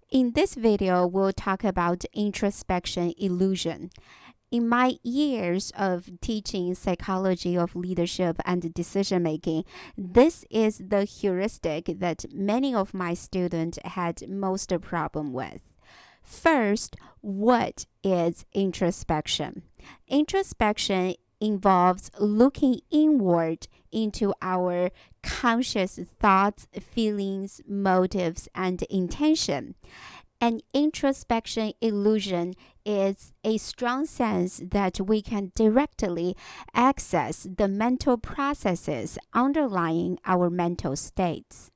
In this video, we'll talk about introspection illusion. In my years of teaching psychology of leadership and decision making, this is the heuristic that many of my students had most problem with. First, what is introspection? Introspection involves looking inward into our conscious thoughts, feelings, motives, and intention. An introspection illusion is a strong sense that we can directly access the mental processes underlying our mental states.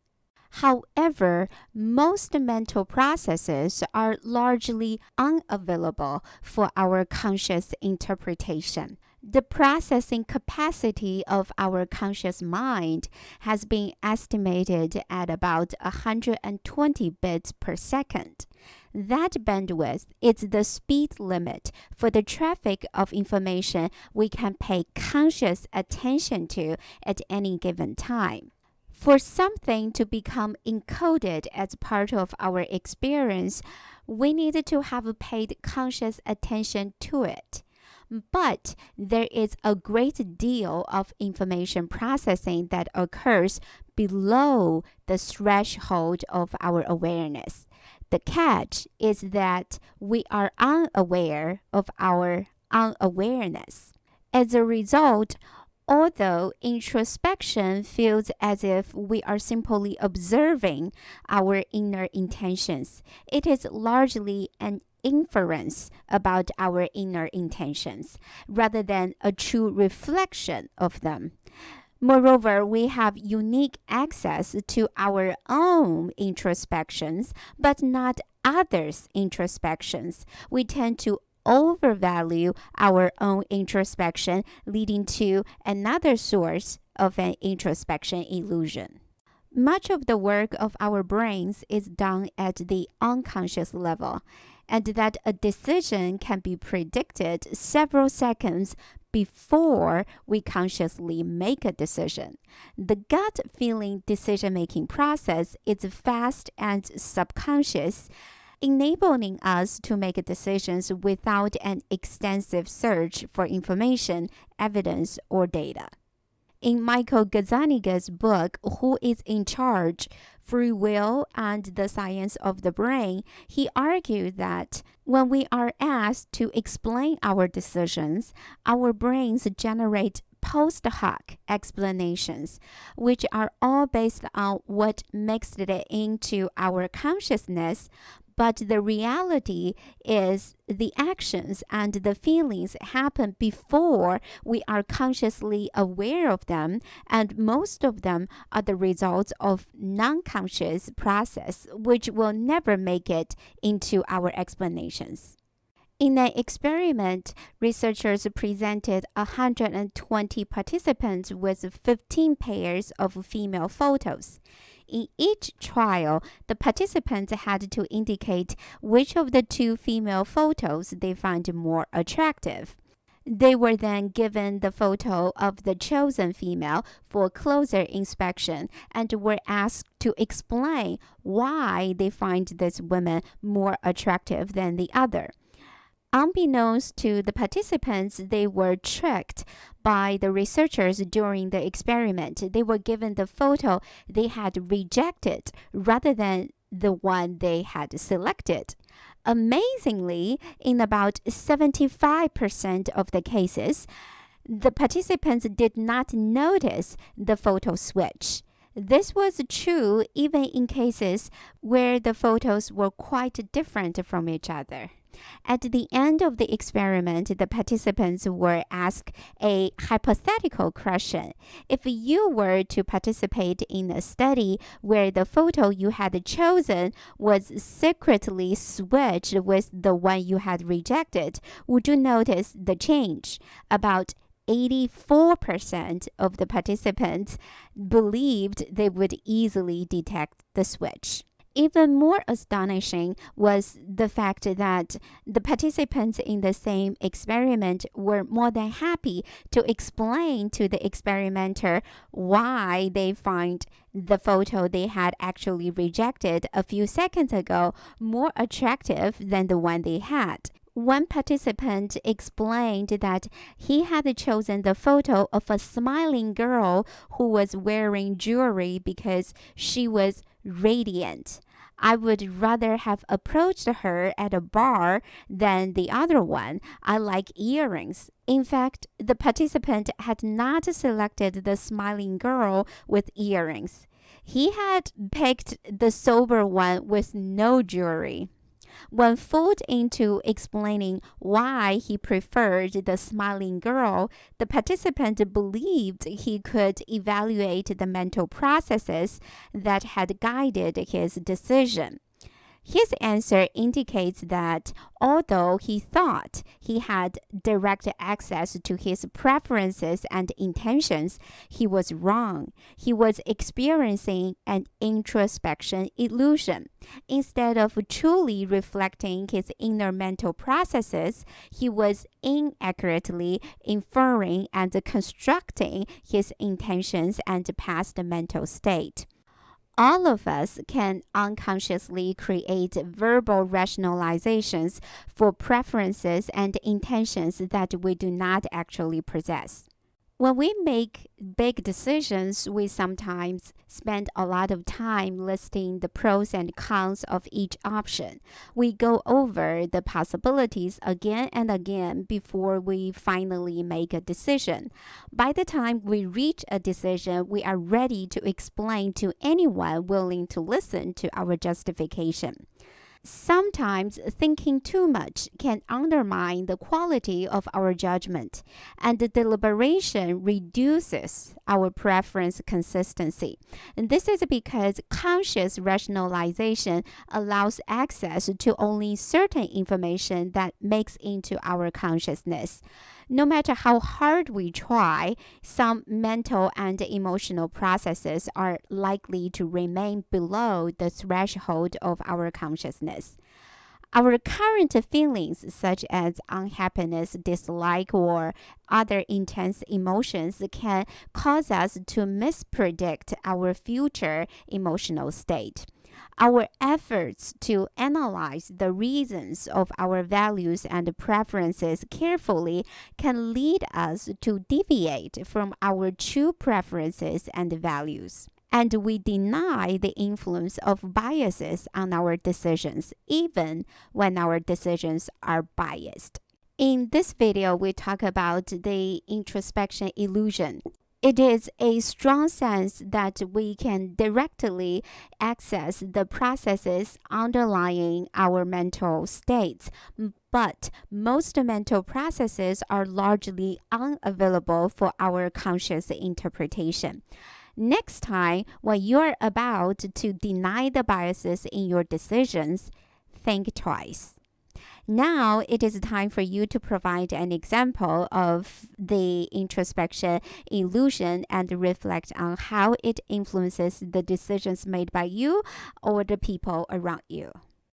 However, most mental processes are largely unavailable for our conscious interpretation. The processing capacity of our conscious mind has been estimated at about 120 bits per second. That bandwidth is the speed limit for the traffic of information we can pay conscious attention to at any given time. For something to become encoded as part of our experience, we need to have paid conscious attention to it. But there is a great deal of information processing that occurs below the threshold of our awareness. The catch is that we are unaware of our unawareness. As a result, although introspection feels as if we are simply observing our inner intentions, it is largely an inference about our inner intentions rather than a true reflection of them. Moreover, we have unique access to our own introspections, but not others' introspections. We tend to overvalue our own introspection, leading to another source of an introspection illusion. Much of the work of our brains is done at the unconscious level, and that a decision can be predicted several seconds before we consciously make a decision. The gut feeling decision making process is fast and subconscious, enabling us to make decisions without an extensive search for information, evidence, or data. In Michael Gazzaniga's book, Who is in Charge? Free Will and the Science of the Brain, he argued that when we are asked to explain our decisions, our brains generate post hoc explanations, which are all based on what makes it into our consciousness. But the reality is the actions and the feelings happen before we are consciously aware of them, and most of them are the results of non-conscious process, which will never make it into our explanations. In an experiment, researchers presented 120 participants with 15 pairs of female photos. In each trial, the participants had to indicate which of the two female photos they found more attractive. They were then given the photo of the chosen female for closer inspection and were asked to explain why they find this woman more attractive than the other. Unbeknownst to the participants, they were tricked by the researchers during the experiment. They were given the photo they had rejected rather than the one they had selected. Amazingly, in about 75% of the cases, the participants did not notice the photo switch. This was true even in cases where the photos were quite different from each other. At the end of the experiment, the participants were asked a hypothetical question. If you were to participate in a study where the photo you had chosen was secretly switched with the one you had rejected, would you notice the change? About 84% of the participants believed they would easily detect the switch. Even more astonishing was the fact that the participants in the same experiment were more than happy to explain to the experimenter why they find the photo they had actually rejected a few seconds ago more attractive than the one they had. One participant explained that he had chosen the photo of a smiling girl who was wearing jewelry because she was radiant. I would rather have approached her at a bar than the other one. I like earrings. In fact, the participant had not selected the smiling girl with earrings. He had picked the sober one with no jewelry. When fooled into explaining why he preferred the smiling girl, the participant believed he could evaluate the mental processes that had guided his decision. His answer indicates that although he thought he had direct access to his preferences and intentions, he was wrong. He was experiencing an introspection illusion. Instead of truly reflecting his inner mental processes, he was inaccurately inferring and constructing his intentions and past mental state. All of us can unconsciously create verbal rationalizations for preferences and intentions that we do not actually possess. When we make big decisions, we sometimes spend a lot of time listing the pros and cons of each option. We go over the possibilities again and again before we finally make a decision. By the time we reach a decision, we are ready to explain to anyone willing to listen to our justification. Sometimes thinking too much can undermine the quality of our judgment, and the deliberation reduces our preference consistency. And this is because conscious rationalization allows access to only certain information that makes into our consciousness. No matter how hard we try, some mental and emotional processes are likely to remain below the threshold of our consciousness. Our current feelings, such as unhappiness, dislike, or other intense emotions, can cause us to mispredict our future emotional state. Our efforts to analyze the reasons of our values and preferences carefully can lead us to deviate from our true preferences and values. And we deny the influence of biases on our decisions, even when our decisions are biased. In this video, we talk about the introspection illusion. It is a strong sense that we can directly access the processes underlying our mental states, but most mental processes are largely unavailable for our conscious interpretation. Next time, when you're about to deny the biases in your decisions, think twice. Now it is time for you to provide an example of the introspection illusion and reflect on how it influences the decisions made by you or the people around you.